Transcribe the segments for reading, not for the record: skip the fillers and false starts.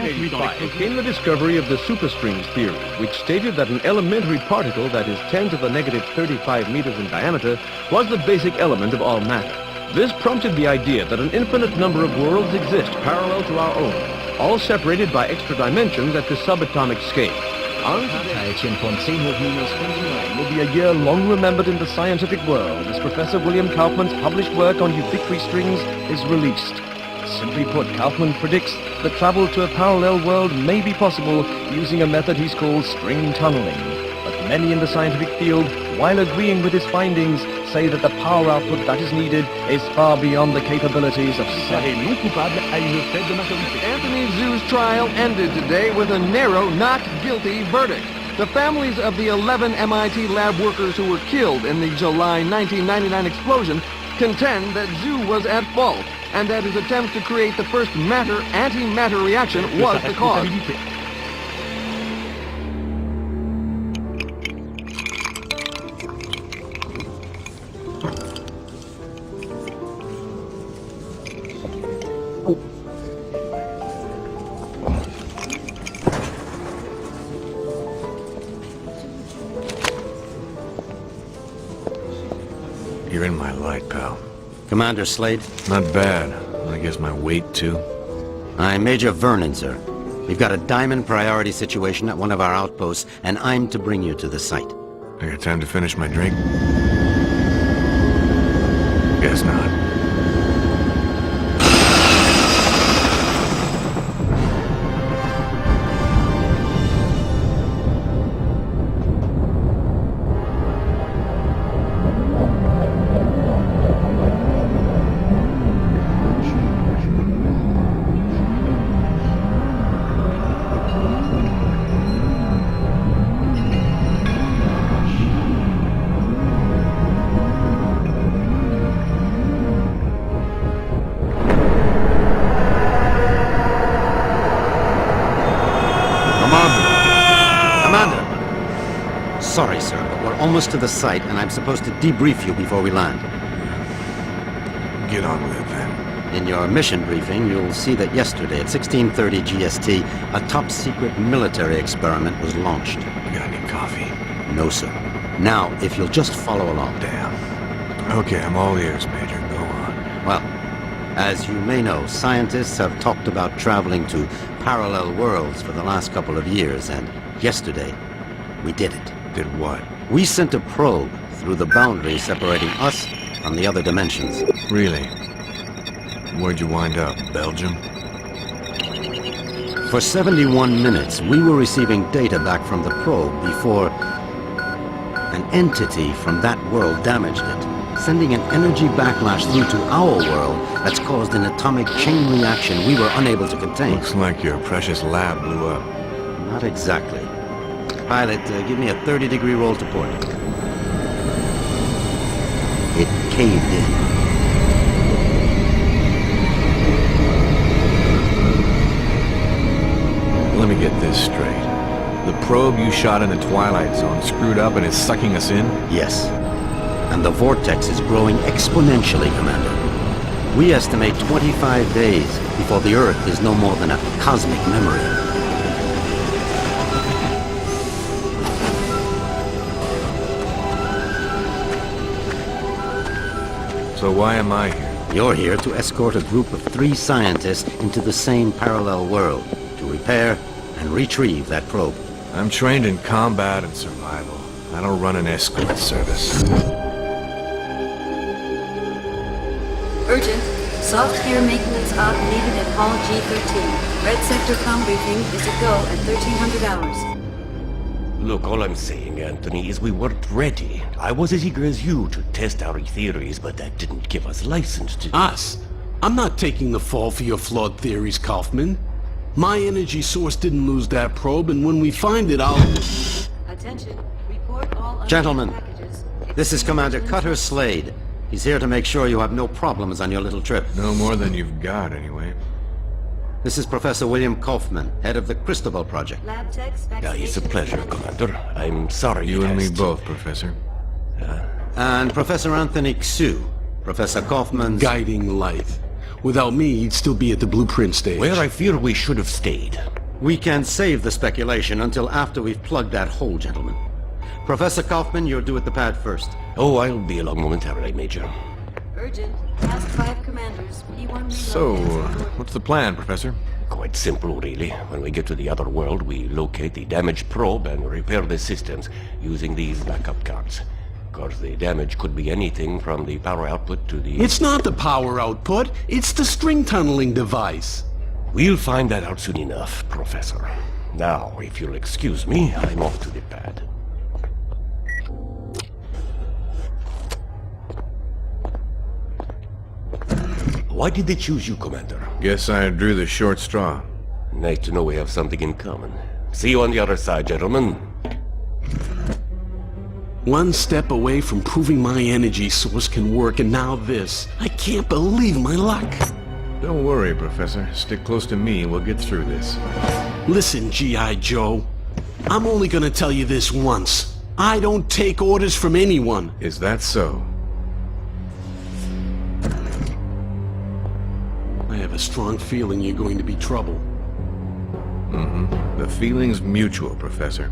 1985 came the discovery of the superstrings theory, which stated that an elementary particle that is 10 to the negative 35 meters in diameter was the basic element of all matter. This prompted the idea that an infinite number of worlds exist parallel to our own, all separated by extra dimensions at the subatomic scale. Teilchen von 10 hoch minus 59 will be a year long remembered in the scientific world as Professor William Kaufman's published work on ubiquitary strings is released. Simply put, Kaufman predicts that travel to a parallel world may be possible using a method he's called string tunneling. But many in the scientific field, while agreeing with his findings, say that the power output that is needed is far beyond the capabilities of Anthony Zhu's trial ended today with a narrow not guilty verdict. The families of the 11 MIT lab workers who were killed in the July 1999 explosion contend that Zhu was at fault and that his attempt to create the first matter-antimatter reaction was the cause. You're in my light, pal. Commander Slade? Not bad. I guess my weight, too. I'm Major Vernon, sir. We've got a diamond priority situation at one of our outposts, and I'm to bring you to the site. I got time to finish my drink? Guess not. Sorry, sir, but we're almost to the site, and I'm supposed to debrief you before we land. Get on with it, then. In your mission briefing, you'll see that yesterday at 16:30 GST, a top-secret military experiment was launched. You got any coffee? No, sir. Now, if you'll just follow along. Damn. Okay, I'm all ears, Major. Go on. Well, as you may know, scientists have talked about traveling to parallel worlds for the last couple of years, and yesterday, we did it. Did what? We sent a probe through the boundary separating us from the other dimensions. Really? Where'd you wind up? Belgium? For 71 minutes, we were receiving data back from the probe before an entity from that world damaged it, sending an energy backlash through to our world that's caused an atomic chain reaction we were unable to contain. Looks like your precious lab blew up. Not exactly. Pilot, give me a 30-degree roll to port. It caved in. Let me get this straight. The probe you shot in the Twilight Zone screwed up and is sucking us in? Yes. And the vortex is growing exponentially, Commander. We estimate 25 days before the Earth is no more than a cosmic memory. So why am I here? You're here to escort a group of 3 scientists into the same parallel world to repair and retrieve that probe. I'm trained in combat and survival. I don't run an escort service. Urgent. Soft gear maintenance op needed at Hall G13. Red Sector comm briefing is a go at 1300 hours. Look, all I'm saying, Anthony, is we weren't ready. I was as eager as you to test our theories, but that didn't give us license to... Us? I'm not taking the fall for your flawed theories, Kaufman. My energy source didn't lose that probe, and when we find it, I'll... Attention. Report all Gentlemen, packages. this is Commander Cutter Slade. He's here to make sure you have no problems on your little trip. No more than you've got, anyway. This is Professor William Kaufman, head of the Cristobal Project. Lab techs, It's a pleasure, Commander. I'm sorry You and me asked. both, Professor. And Professor Anthony Xu, Professor Kaufman's... guiding light. Without me, he'd still be at the blueprint stage. Where I fear we should have stayed. We can save the speculation until after we've plugged that hole, gentlemen. Professor Kaufman, you're due at the pad first. Oh, I'll be along momentarily, Major. Urgent. Task 5 commanders. P1 reload. So, what's the plan, Professor? Quite simple, really. When we get to the other world, we locate the damaged probe and repair the systems using these backup cards. Of course, the damage could be anything from the power output to the... It's not the power output, it's the string tunneling device. We'll find that out soon enough, Professor. Now, if you'll excuse me, I'm off to the pad. Why did they choose you, Commander? Guess I drew the short straw. Nice to know we have something in common. See you on the other side, gentlemen. One step away from proving my energy source can work, and now this. I can't believe my luck. Don't worry, Professor. Stick close to me, we'll get through this. Listen, G.I. Joe. I'm only gonna tell you this once. I don't take orders from anyone. Is that so? I have a strong feeling you're going to be trouble. Mm-hmm. The feeling's mutual, Professor.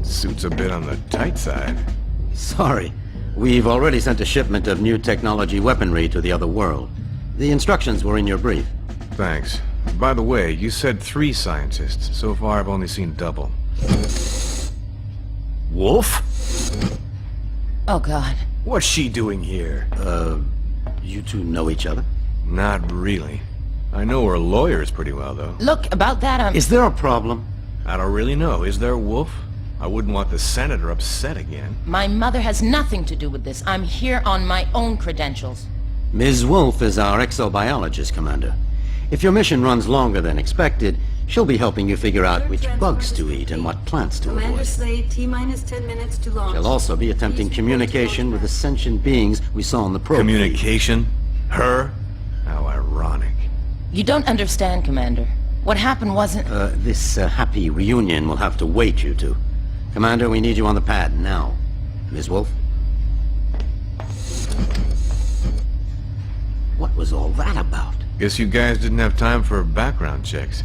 Suit's a bit on the tight side. Sorry. We've already sent a shipment of new technology weaponry to the other world. The instructions were in your brief. Thanks. By the way, you said 3 scientists. So far, I've only seen double. Wolf? Oh, God. What's she doing here? You two know each other? Not really. I know her lawyers pretty well, though. Look, about that, Is there a problem? I don't really know. Is there, Wolf? I wouldn't want the Senator upset again. My mother has nothing to do with this. I'm here on my own credentials. Ms. Wolf is our exobiologist, Commander. If your mission runs longer than expected, she'll be helping you figure out which bugs to eat and what plants to Commander avoid. Slade, T-minus 10 minutes to launch. She'll also be attempting communication with the sentient beings we saw on the probe. Communication? Her? How ironic. You don't understand, Commander. What happened wasn't... This happy reunion will have to wait, you two. Commander, we need you on the pad now. Ms. Wolf? What was all that about? Guess you guys didn't have time for background checks.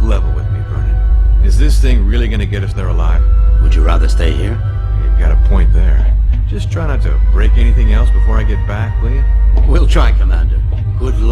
Level with me, Vernon. Is this thing really gonna get us there alive? Would you rather stay here? You got a point there. Just try not to break anything else before I get back, will you? We'll try, Commander. Good luck.